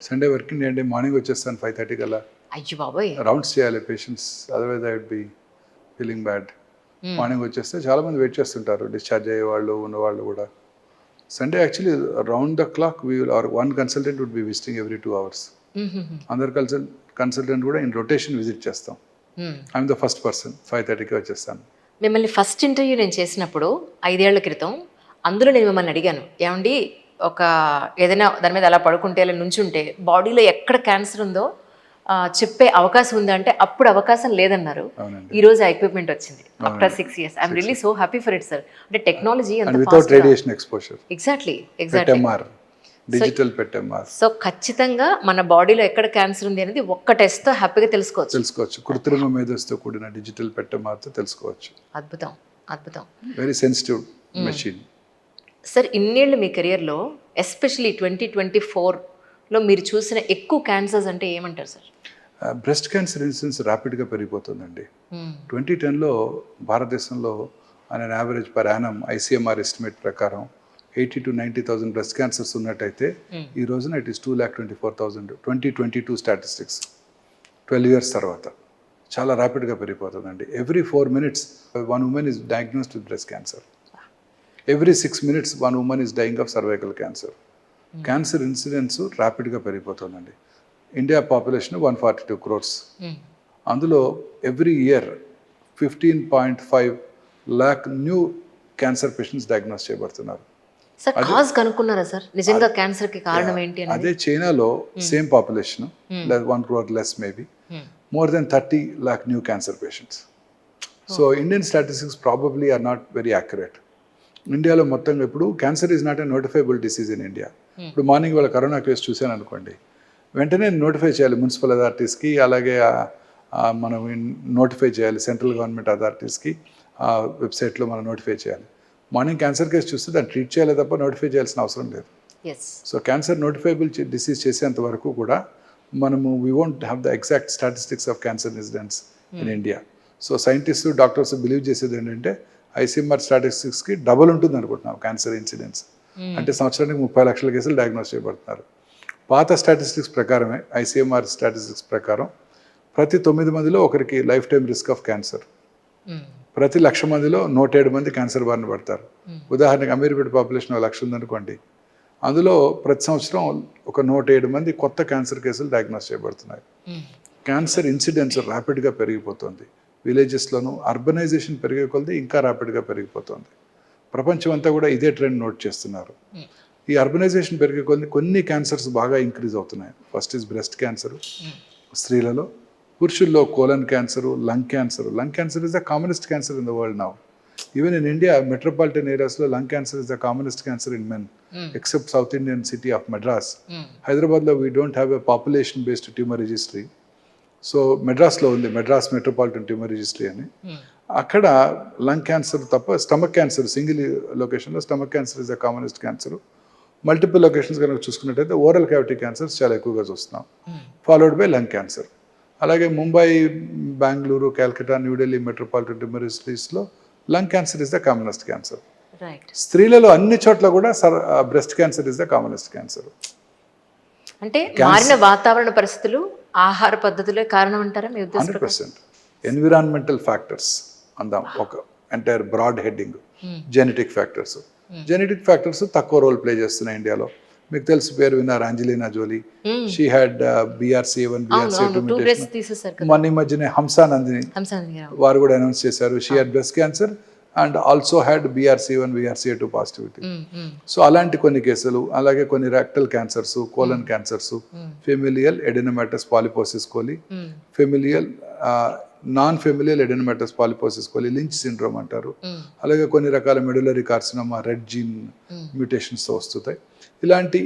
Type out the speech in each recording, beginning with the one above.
Sunday working day అంటే morning వచ్చేస్తాను 5:30 కల్లా. అయ్యో బాబోయ్! రౌండ్స్ చేయాలి patients, otherwise I would be feeling bad. Morning వచ్చేస్తే చాలామంది వెయిట్ చేస్తుంటారు, డిశ్చార్జ్ అయ్యే వాళ్ళు ఉన్నవాళ్ళు కూడా. Sunday actually round the clock we will or one consultant would be visiting every 2 hours. అందరు కన్సల్టెంట్ కూడా ఇన్ రొటేషన్ విజిట్ చేస్తాం. ఐఎమ్ ద ఫస్ట్ పర్సన్ 5:30కి వచ్చేస్తాను. మిమ్మల్ని ఫస్ట్ ఇంటర్వ్యూ నేను చేసినప్పుడు 5 ఏళ్ల క్రితం, అందులో నేను మిమ్మల్ని అడిగాను, ఏమండి ఒక ఏదైనా దాని మీద అలా పడుకుంటే అలా నుంచుంటే బాడీలో ఎక్కడ క్యాన్సర్ ఉందో చెప్పే అవకాశం ఉందా అంటే అప్పుడు అవకాశం లేదన్నారు. ఈ రోజు ఆ ఎక్విప్మెంట్ వచ్చింది after 6 years. I'm really so happy for it sir. అంటే technology without radiation exposure. Exactly digital PET-MR. సో ఖచ్చితంగా మన బాడీలో ఎక్కడ క్యాన్సర్ ఉంది అనేది ఒక్క టెస్ట్ తో హ్యాపీగా తెలుసుకోవచ్చు. కృత్రిమ మేధస్సుతో కూడిన డిజిటల్ PET-MR తో తెలుసుకోవచ్చు. అద్భుతం, అద్భుతం. Very sensitive machine. సార్, ఇన్నేళ్ళు మీ కెరియర్లో ఎస్పెషలీ 2024లో మీరు చూసిన ఎక్కువ క్యాన్సర్స్ అంటే ఏమంటారు సార్? బ్రెస్ట్ క్యాన్సర్ ఇన్సిడెన్స్ ర్యాపిడ్గా పెరిగిపోతుందండి. 2010లో భారతదేశంలో an average per annum ICMR estimate ప్రకారం 80,000 to 90,000 బ్రెస్ట్ క్యాన్సర్స్ ఉన్నట్టయితే ఈ రోజున ఇట్ ఈస్ 2,24,000. 2022 స్టాటిస్టిక్స్ 12 years తర్వాత చాలా ర్యాపిడ్గా పెరిగిపోతుందండి. Every 4 minutes 1 woman is diagnosed with breast cancer. Every 6 minutes 1 woman is dying of cervical cancer. క్యాన్సర్ ఇన్సిడెన్స్ ర్యాపిడ్గా పెరిగిపోతుందండి. India population 142 crores. అందులో every year 15.5 lakh new cancer patients diagnose చేయబడుతున్నారు. Sir, cause కనుక్కున్నారా సార్? నిజంగా క్యాన్సర్ కి కారణం ఏంటి అని? అదే చైనాలో same population 1 crore less maybe, more than 30 lakh new cancer patients. So Indian statistics probably are not very accurate. ఇండియాలో మొత్తం ఇప్పుడు cancer is not a notifiable disease in India. ఇప్పుడు మార్నింగ్ వాళ్ళ కరోనా కేసు చూశాను అనుకోండి, వెంటనే నోటిఫై చేయాలి municipal అథారిటీస్కి, అలాగే మనం నోటిఫై చేయాలి సెంట్రల్ గవర్నమెంట్ అథారిటీస్కి. వెబ్సైట్లో మనం నోటిఫై చేయాలి. మార్నింగ్ క్యాన్సర్ కేసు చూస్తే దాన్ని ట్రీట్ చేయాలి తప్ప నోటిఫై చేయాల్సిన అవసరం లేదు. సో క్యాన్సర్ నోటిఫైబుల్ డిసీజ్ చేసేంత వరకు కూడా మనము we won't have the exact statistics of cancer incidents in India. So scientist doctors believe చేసేది ఏంటంటే ICMR స్టాటిస్టిక్స్కి డబుల్ ఉంటుంది అనుకుంటున్నాం క్యాన్సర్ ఇన్సిడెన్స్. అంటే సంవత్సరానికి 30 లక్షల కేసులు డయాగ్నోస్ చేయబడుతున్నారు. పాత స్టాటిస్టిక్స్ ప్రకారమే, ICMR స్టాటిస్టిక్స్ ప్రకారం ప్రతి 9 మందిలో ఒకరికి life time risk of cancer. ప్రతి 1,00,000 మందిలో 107 మంది క్యాన్సర్ బారిన పడతారు. ఉదాహరణకి అమీర్పేట పాపులేషన్ 1,00,000 ఉందనుకోండి, అందులో ప్రతి సంవత్సరం ఒక 107 మంది కొత్త క్యాన్సర్ కేసులు డయాగ్నోస్ చేయబడుతున్నాయి. క్యాన్సర్ ఇన్సిడెన్స్ ర్యాపిడ్గా పెరిగిపోతుంది. విలేజెస్లోనూ అర్బనైజేషన్ పెరిగే కొలది ఇంకా ర్యాపిడ్గా పెరిగిపోతుంది. ప్రపంచం అంతా కూడా ఇదే ట్రెండ్ నోట్ చేస్తున్నారు. ఈ అర్బనైజేషన్ పెరిగే కొలది కొన్ని క్యాన్సర్స్ బాగా ఇంక్రీజ్ అవుతున్నాయి. ఫస్ట్ ఈజ్ బ్రెస్ట్ క్యాన్సర్ స్త్రీలలో, పురుషుల్లో colon cancer, lung cancer. Lung cancer is the commonest cancer in the world now. Even in India metropolitan ఏరియాస్లో lung cancer is the commonest cancer in men, except south Indian city of Madras. హైదరాబాద్లో we don't have a population based tumour registry. So మెడ్రాస్లో ఉంది Madras metropolitan tumour registry అని. అక్కడ lung cancer తప్ప stomach cancer, single లొకేషన్లో stomach cancer is the commonest cancer. Multiple locations కనుక చూసుకున్నట్టయితే oral cavity cancers చాలా ఎక్కువగా చూస్తున్నాం, ఫాలోడ్ బై లంగ్ క్యాన్సర్. అలాగే ముంబై, బెంగళూరు, కాల్కటా, న్యూఢిల్లీ మెట్రోపాలిటన్ ట్యూమర్ రిజిస్ట్రీస్లో lung cancer is the commonest cancer. స్త్రీలలో అన్ని చోట్ల కూడా breast cancer is the commonest cancer. అంటే మారిన వాతావరణ పరిస్థితులు, ఆహార పద్ధతులే కారణం అంటారా మీ ఉద్దేశం? 100%. ఎన్విరాన్మెంటల్ ఫ్యాక్టర్స్ అందాం ఒక entire broad heading. Genetic factors, genetic factors తక్కువ రోల్ ప్లే చేస్తున్నాయి ఇండియాలో. మీకు తెలుసు, పేరు విన్నారు Angelina Jolie. She had BRCA1 BRCA2 mutation. మొన్న ఈ మధ్యనే హంసా నందిని వారు కూడా అనౌన్స్ చేశారు. She had breast cancer and also had BRCA1 BRCA2 positivity. సో అలాంటి కొన్ని కేసులు, అలాగే కొన్ని rectal cancers, colon cancers, familial adenomatous polyposis coli, familial non familial adenomatous polyposis coli, Lynch syndrome అంటారు. అలాగే కొన్ని రకాల మెడులరీ కార్సినోమా, రెడ్ జీన్ మ్యూటేషన్స్తో వస్తుంటాయి. ఇలాంటి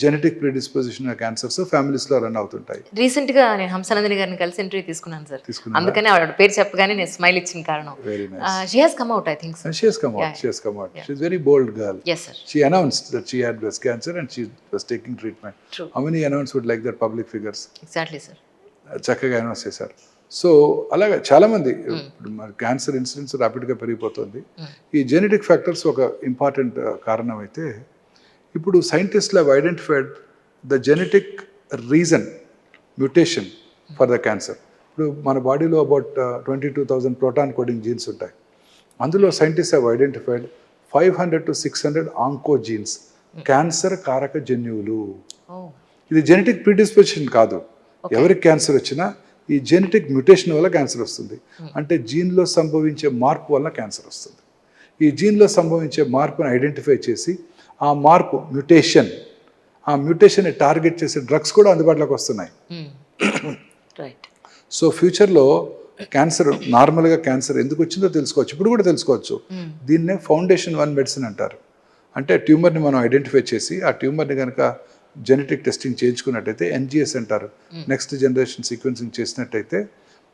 జెనెటిక్ ప్రిడిస్పోజిషన్ క్యాన్సర్స్ ఫ్యామిలీస్లో రన్ అవుతుంటాయి. రీసెంట్గా నేను హంసనందిని గారిని కలిసి ఇంటర్వ్యూ తీసుకున్నాను సార్. అందుకని ఆవిడ పేరు చెప్పగానే నేను స్మైల్ ఇచ్చిన కారణం. Very nice. She has come out, I think so. She has come out. She has come out. She's a very bold girl. Yes sir. She announced that she had breast cancer and she was taking treatment. True. How many announced would like that public figures? Exactly sir. చక్కగా announce చేశారు. So అలాగే చాలామంది cancer incidence ర్యాపిడ్గా పెరిగిపోతుంది. ఈ genetic factors ఒక important కారణం అయితే, ఇప్పుడు సైంటిస్టులు have identified the genetic reason mutation for the cancer. ఇప్పుడు మన బాడీలో అబౌట్ 22,000 ప్రోటాన్ కోడింగ్ జీన్స్ ఉంటాయి. అందులో scientist have identified 500 to 600 oncogenes, cancer కారక జన్యువులు. ఇది జెనెటిక్ ప్రిడిస్పోజిషన్ కాదు. ఎవరికి క్యాన్సర్ వచ్చినా ఈ జెనెటిక్ మ్యూటేషన్ వల్ల క్యాన్సర్ వస్తుంది. అంటే జీన్లో సంభవించే మార్పు వల్ల క్యాన్సర్ వస్తుంది. ఈ జీన్లో సంభవించే మార్పును ఐడెంటిఫై చేసి ఆ మార్పు ఆ మ్యూటేషన్ని టార్గెట్ చేసే డ్రగ్స్ కూడా అందుబాటులోకి వస్తున్నాయి. సో ఫ్యూచర్లో క్యాన్సర్, నార్మల్గా క్యాన్సర్ ఎందుకు వచ్చిందో తెలుసుకోవచ్చు, ఇప్పుడు కూడా తెలుసుకోవచ్చు. దీన్నే ఫౌండేషన్ 1 మెడిసిన్ అంటారు. అంటే ట్యూమర్ని మనం ఐడెంటిఫై చేసి ఆ ట్యూమర్ని కనుక జెనెటిక్ టెస్టింగ్ చేయించుకున్నట్టయితే, NGS అంటారు, నెక్స్ట్ జనరేషన్ సీక్వెన్సింగ్ చేసినట్టయితే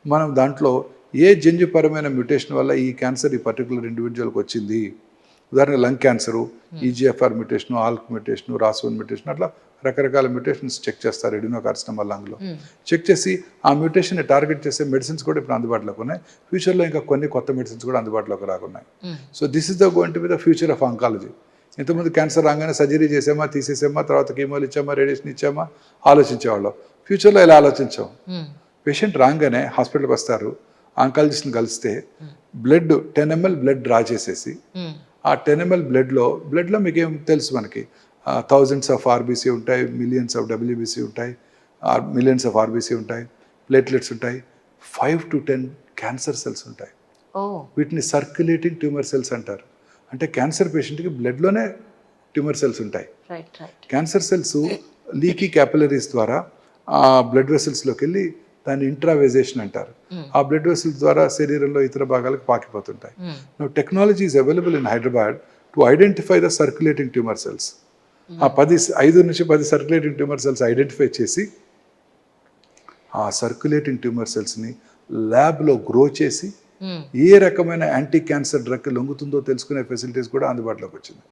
మనం దాంట్లో ఏ జన్యుపరమైన మ్యూటేషన్ వల్ల ఈ క్యాన్సర్ ఈ పర్టికులర్ ఇండివిజువల్కి వచ్చింది, ఉదాహరణ lung cancer, EGFR మ్యూటేషను, ALK మ్యూటేషను, RAS1 mutation, అట్లా రకరకాల మ్యూటేషన్స్ చెక్ చేస్తారు ఎడినోకార్సినోమా లంగ్లో. చెక్ చేసి ఆ మ్యూటేషన్ని టార్గెట్ చేసే మెడిసిన్స్ కూడా ఇప్పుడు అందుబాటులోకి ఉన్నాయి. ఫ్యూచర్లో ఇంకా కొన్ని కొత్త మెడిసిన్స్ కూడా అందుబాటులోకి రాకున్నాయి. So this is going to be the future of oncology. ఇంతకుముందు క్యాన్సర్ రాగానే సర్జరీ చేసామా, తీసేసామా, తర్వాత కీమోలు ఇచ్చామా, రేడియేషన్ ఇచ్చామా ఆలోచించేవాళ్ళం. ఫ్యూచర్లో ఇలా ఆలోచించాం. పేషెంట్ రాగానే హాస్పిటల్కి వస్తారు, ఆంకాలజిస్ట్ని కలిస్తే బ్లడ్ 10 ml బ్లడ్ డ్రా చేసేసి ఆ 10 ml బ్లడ్లో మీకు ఏం తెలుసు, మనకి థౌజండ్స్ ఆఫ్ RBC ఉంటాయి, మిలియన్స్ ఆఫ్ WBC ఉంటాయి, మిలియన్స్ ఆఫ్ RBC ఉంటాయి, ప్లేట్లెట్స్ ఉంటాయి, 5 to 10 క్యాన్సర్ సెల్స్ ఉంటాయి. వీటిని సర్క్యులేటింగ్ ట్యూమర్ సెల్స్ అంటారు. అంటే క్యాన్సర్ పేషెంట్కి బ్లడ్లోనే ట్యూమర్ సెల్స్ ఉంటాయి. క్యాన్సర్ సెల్స్ లీకీ క్యాపిలరీస్ ద్వారా ఆ బ్లడ్ వెసల్స్లోకి వెళ్ళి దాన్ని ఇంట్రావెజేషన్ అంటారు. ఆ బ్లడ్ వెసల్స్ ద్వారా శరీరంలో ఇతర భాగాలకు పాకిపోతుంటాయి. Technology is available in Hyderabad to identify the circulating tumour cells. ఆ 5 నుంచి 10 సర్క్యులేటింగ్ ట్యూమర్ సెల్స్ ఐడెంటిఫై చేసి ఆ సర్క్యులేటింగ్ ట్యూమర్ సెల్స్ని ల్యాబ్లో గ్రో చేసి ఏ రకమైన యాంటీ క్యాన్సర్ డ్రగ్ లొంగుతుందో తెలుసుకునే ఫెసిలిటీస్ కూడా అందుబాటులోకి వచ్చింది.